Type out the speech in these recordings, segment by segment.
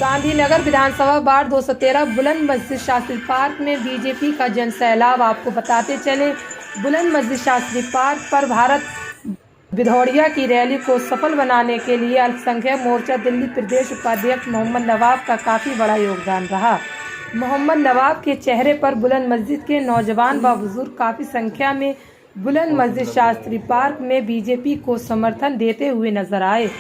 गांधीनगर विधानसभा ward 213 बुलंद मस्जिद Shastri park में बीजेपी का जन सैलाब। आपको बताते चले, बुलंद मस्जिद शास्त्री पार्क पर भारत बिधौड़िया की रैली को सफल बनाने के लिए अल्पसंख्यक मोर्चा दिल्ली प्रदेश उपाध्यक्ष मोहम्मद नवाब का काफ़ी बड़ा योगदान रहा। मोहम्मद नवाब के चेहरे पर बुलंद मस्जिद के नौजवान व बुजुर्ग काफ़ी संख्या में बुलंद मस्जिद शास्त्री पार्क में बीजेपी को समर्थन देते हुए नजर आए।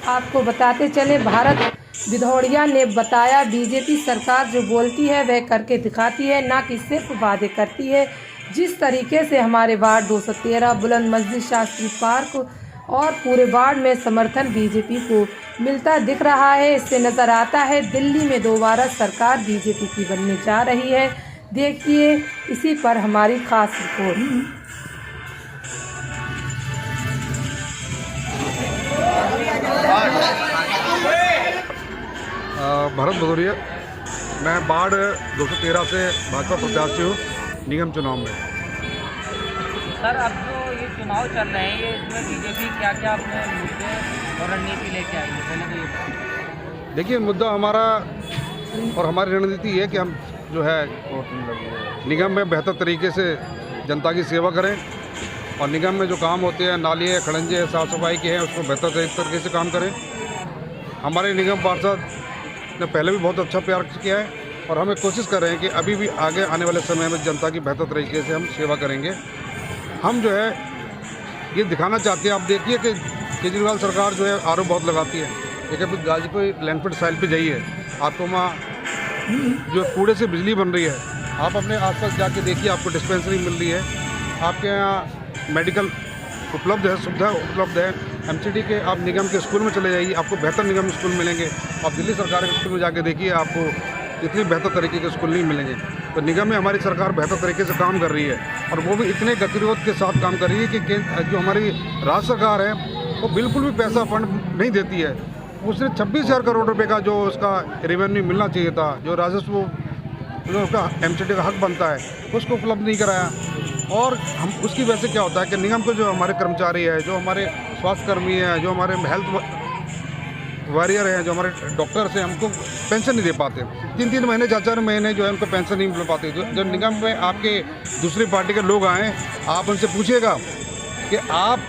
आपको बताते चले, भारत बिधौड़िया ने बताया, बीजेपी सरकार जो बोलती है वह करके दिखाती है, ना कि सिर्फ वादे करती है। जिस तरीके से हमारे वार्ड 213 बुलंद मस्जिद शास्त्री पार्क और पूरे वार्ड में समर्थन बीजेपी को मिलता दिख रहा है, इससे नज़र आता है दिल्ली में दोबारा सरकार बीजेपी की बनने जा रही है। देखिए इसी पर हमारी खास रिपोर्ट। भरत भदौरिया, मैं वार्ड 213 से भाजपा प्रत्याशी हूँ निगम चुनाव में। सर, अब जो ये चुनाव चल रहे हैं, ये इसमें बीजेपी क्या क्या अपने मुद्दे और रणनीति लेके आई है, पहले तो ये देखिए, मुद्दा हमारा और हमारी रणनीति है कि हम जो है निगम में बेहतर तरीके से जनता की सेवा करें और निगम में जो काम होते हैं, नाली है, खड़ंजे है, साफ़ सफाई के हैं, उसको बेहतर तरीके से काम करें। हमारे निगम पार्षद ने पहले भी बहुत अच्छा प्यार किया है और हमें कोशिश कर रहे हैं कि अभी भी आगे आने वाले समय में जनता की बेहतर तरीके से हम सेवा करेंगे। हम जो है ये दिखाना चाहते हैं, आप देखिए कि केजरीवाल सरकार जो है आरोप बहुत लगाती है, लेकिन अभी गाजीपुर लैंडफिट साइल पे जाइए, आपको वहाँ जो कूड़े से बिजली बन रही है, आप अपने आसपास जाके देखिए, आपको डिस्पेंसरी मिल रही है, आपके यहाँ मेडिकल उपलब्ध है, सुविधा उपलब्ध है। एमसीडी के आप निगम के स्कूल में चले जाइए, आपको बेहतर निगम स्कूल मिलेंगे। आप दिल्ली सरकार के स्कूल में जाके देखिए, आपको इतनी बेहतर तरीके के स्कूल नहीं मिलेंगे। तो निगम में हमारी सरकार बेहतर तरीके से काम कर रही है और वो भी इतने गतिरोध के साथ काम कर रही है कि जो हमारी राज्य सरकार है वो बिल्कुल भी पैसा फंड नहीं देती है। उसने 26,000 करोड़ रुपए का जो उसका रेवेन्यू मिलना चाहिए था, जो राजस्व जो उसका एमसीडी का हक बनता है, उसको उपलब्ध नहीं कराया। और हम उसकी वजह से क्या होता है कि निगम को जो हमारे कर्मचारी है, जो हमारे स्वास्थ्यकर्मी हैं, जो हमारे हेल्थ वॉरियर हैं, जो हमारे डॉक्टर्स हैं, हमको पेंशन नहीं दे पाते। 3-3 महीने 4-4 महीने जो है उनको पेंशन नहीं मिल पाती। जो निगम में आपके दूसरी पार्टी के लोग आएँ, आप उनसे पूछिएगा कि आप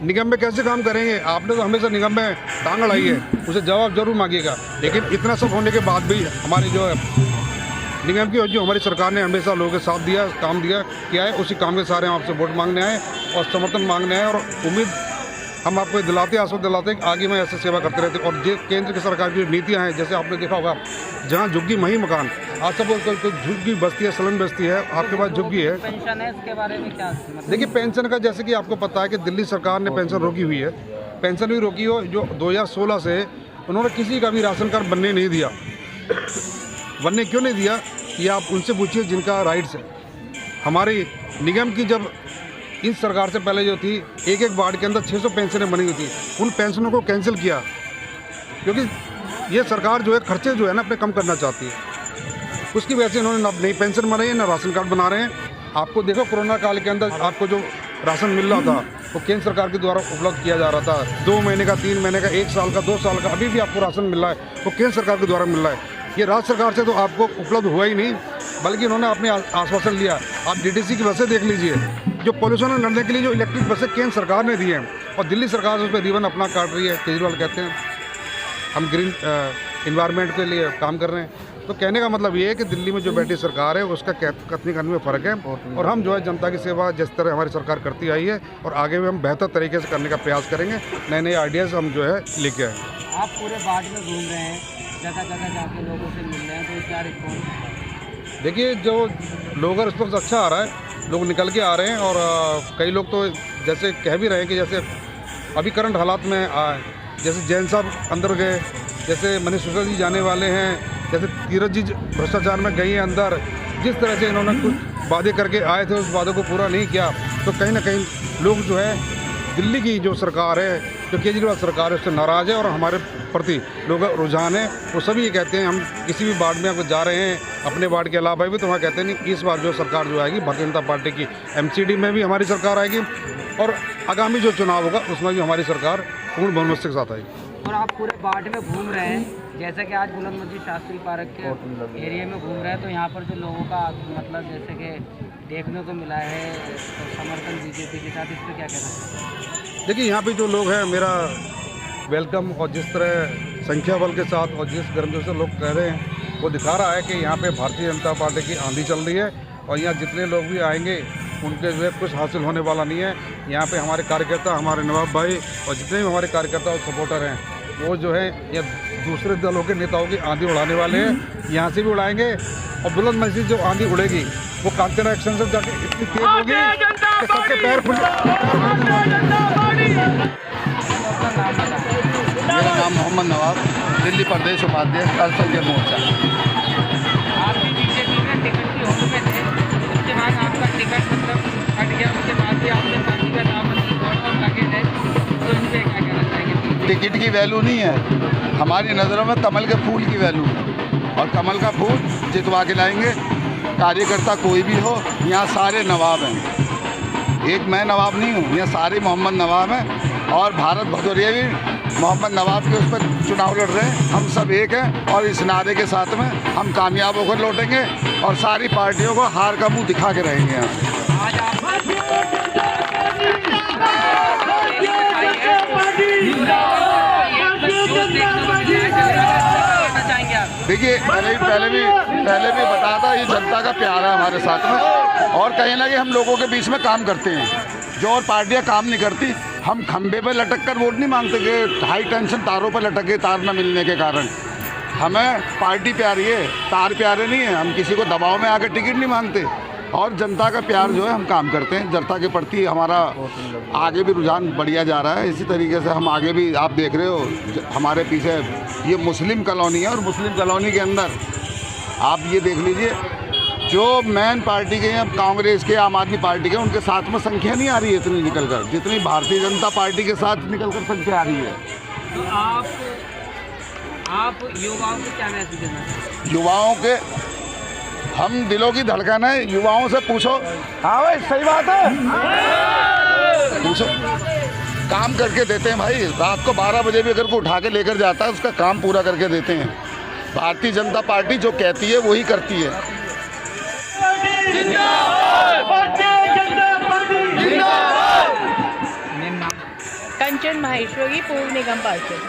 निगम में कैसे काम करेंगे, आपने तो हमेशा निगम में टांग अड़ाई है, उसे जवाब जरूर मांगिएगा। लेकिन इतना सब होने के बाद भी हमारी जो है निगम की जो हमारी सरकार ने हमेशा लोगों के साथ दिया, काम दिया किया है, उसी काम के सारे हम आपसे वोट मांगने आए और समर्थन मांगने आए और उम्मीद हम आपको दिलाते, आश्वस्त दिलाते हैं कि आगे में ऐसे सेवा करते रहते। और जो केंद्र की सरकार की नीतियाँ हैं, जैसे आपने देखा होगा, जहाँ झुग्गी वहीं मकान, आज सब कोई झुग्गी बस्ती है, सलन बस्ती है, आपके पास झुग्गी है। पेंशन है, इसके बारे में क्या देखिए, पेंशन का जैसे कि आपको पता है कि दिल्ली सरकार ने पेंशन रोकी हुई है। पेंशन भी रोकी हो, जो 2016 से उन्होंने किसी का भी राशन कार्ड बनने नहीं दिया। बनने क्यों नहीं दिया, ये आप उनसे पूछिए जिनका राइट्स है। हमारी निगम की जब इस सरकार से पहले जो थी, एक वार्ड के अंदर 600 पेंशनें बनी हुई थी, उन पेंशनों को कैंसिल किया क्योंकि ये सरकार जो है खर्चे जो है ना अपने कम करना चाहती है। उसकी वजह से इन्होंने ना नई पेंशन बना रही है, ना राशन कार्ड बना रहे हैं। आपको देखो, कोरोना काल के अंदर आपको जो राशन मिल रहा था वो केंद्र सरकार के द्वारा उपलब्ध किया जा रहा था। 2 महीने का, 3 महीने का, 1 साल का, 2 साल का, अभी भी आपको राशन मिल रहा है, वो केंद्र सरकार के द्वारा मिल रहा है। ये राज्य सरकार से तो आपको उपलब्ध हुआ ही नहीं, बल्कि इन्होंने अपने आश्वासन लिया। आप डीटीसी की बसें देख लीजिए, जो पॉल्यूशन में लड़ने के लिए जो इलेक्ट्रिक बसें केंद्र सरकार ने दी हैं और दिल्ली सरकार उस पर रिबन अपना काट रही है। केजरीवाल कहते हैं हम ग्रीन इन्वायरमेंट के लिए काम कर रहे हैं। तो कहने का मतलब ये है कि दिल्ली में जो बैठी सरकार है उसका कथनी करने में फ़र्क है और हम जो है जनता की सेवा जिस तरह हमारी सरकार करती आई है और आगे भी हम बेहतर तरीके से करने का प्रयास करेंगे। नए नए आइडियाज़ हम जो है लेके आए। आप पूरे वार्ड में घूम रहे हैं, जगह जगह जाके लोगों से मिल रहे हैं, तो क्या रिस्पॉन्स? देखिए, जो लोगों का रिस्पॉन्स अच्छा आ रहा है, लोग निकल के आ रहे हैं और कई लोग तो जैसे कह भी रहे हैं कि जैसे अभी करंट हालात में जैसे जैन साहब अंदर गए, जैसे मनीष सिसोदिया जी जाने वाले हैं, जैसे तीरथ जी भ्रष्टाचार में गई हैं अंदर, जिस तरह से इन्होंने कुछ वादे करके आए थे उस वादे को पूरा नहीं किया, तो कहीं ना कहीं लोग जो है दिल्ली की जो सरकार है, जो केजरीवाल सरकार है, उससे नाराज़ है और हमारे प्रति लोग रुझान है। वो सभी ये कहते हैं हम किसी भी वार्ड में अगर जा रहे हैं, अपने वार्ड के अलावा भी, तो वहाँ कहते हैं नहीं, इस बार जो सरकार जो आएगी भारतीय जनता पार्टी की एमसीडी में भी हमारी सरकार आएगी और आगामी जो चुनाव होगा उसमें भी हमारी सरकार पूर्ण बहुमत के साथ आएगी। और आप पूरे बाट में घूम रहे हैं, जैसे कि आज बुलंद मस्जिद शास्त्री पार्क के एरिया में घूम रहे हैं, तो यहाँ पर जो लोगों का मतलब जैसे कि देखने को मिला है तो समर्थन बीजेपी के साथ, इस पर क्या कहना है? देखिए यहाँ पे जो लोग हैं मेरा वेलकम, और जिस तरह संख्या बल के साथ और जिस गर्मजोशी से लोग कह रहे हैं वो दिखा रहा है कि यहाँ पे भारतीय जनता पार्टी की आंधी चल रही है। और यहाँ जितने लोग भी आएंगे उनके जो है कुछ हासिल होने वाला नहीं है। यहाँ पे हमारे कार्यकर्ता, हमारे नवाब भाई और जितने भी हमारे कार्यकर्ता और सपोर्टर हैं वो जो है ये दूसरे दलों के नेताओं की आंधी उड़ाने वाले हैं, यहाँ से भी उड़ाएंगे। और बुलंद मस्जिद जो आंधी उड़ेगी वो कांचना एक्शन से जाके इतनी तेज होगी कि सबके पैर खुल। मेरा नाम मोहम्मद नवाब, दिल्ली प्रदेश उपाध्यक्ष अल्पसंख्यक मोर्चा। आप भी बीजेपी में टिकट की होड़ में थे, उसके बाद आपका टिकट मतलब हट गया, उसके बाद भी आपने पार्टी का नाम और लगे थे, तो इन पर क्या कहना चाहेंगे? टिकट की वैल्यू नहीं है, हमारी नज़रों में कमल के फूल की वैल्यू है, और कमल का फूल जितवा के लाएंगे। कार्यकर्ता कोई भी हो, यहाँ सारे नवाब हैं, एक मैं नवाब नहीं हूँ, यहाँ सारे मोहम्मद नवाब हैं। और भारत भदौरिया भी मोहम्मद नवाब के उस पर चुनाव लड़ रहे हैं। हम सब एक हैं और इस नारे के साथ में हम कामयाब होकर लौटेंगे और सारी पार्टियों को हार का मुंह दिखा के रहेंगे। आज आप देखिए पहले भी बताया था, ये जनता का प्यार है हमारे साथ में, और कहीं ना कहीं हम लोगों के बीच में काम करते हैं। जो और पार्टियां काम नहीं करती, हम खंबे पे लटक कर वोट नहीं मांगते कि हाई टेंशन तारों पर लटक गए, तार न मिलने के कारण। हमें पार्टी प्यारी है, तार प्यारे नहीं है। हम किसी को दबाव में आकर टिकट नहीं मांगते, और जनता का प्यार जो है हम काम करते हैं। जनता के प्रति हमारा आगे भी रुझान बढ़िया जा रहा है। इसी तरीके से हम आगे भी, आप देख रहे हो हमारे पीछे ये मुस्लिम कॉलोनी है, और मुस्लिम कॉलोनी के अंदर आप ये देख लीजिए, जो मेन पार्टी के हैं, कांग्रेस के, आम आदमी पार्टी के, उनके साथ में संख्या नहीं आ रही है इतनी निकल कर, जितनी भारतीय जनता पार्टी के साथ निकल कर संख्या आ रही है। तो आप युवाओं को क्या मैसेज देना चाहते हैं? युवाओं के हम दिलों की धड़कन है, युवाओं से पूछो। हाँ भाई सही बात है, पूछो। काम करके देते हैं भाई, रात को 12 बजे भी अगर को उठा के लेकर जाता है उसका काम पूरा करके देते हैं। भारतीय जनता पार्टी जो कहती है वही करती है। कंचन माहेश्वरी, पूर्व निगम पार्षद।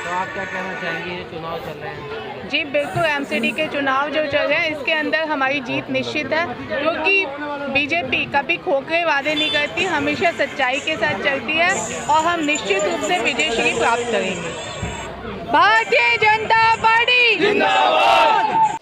तो आप क्या कहना चाहेंगे, ये चुनाव चल रहे हैं? जी बिल्कुल, एमसीडी के चुनाव जो चल रहे हैं इसके अंदर हमारी जीत निश्चित है, क्योंकि बीजेपी कभी खोखले वादे नहीं करती, हमेशा सच्चाई के साथ चलती है, और हम निश्चित रूप से विजय श्री प्राप्त करेंगे। भारतीय जनता पार्टी जिंदाबाद।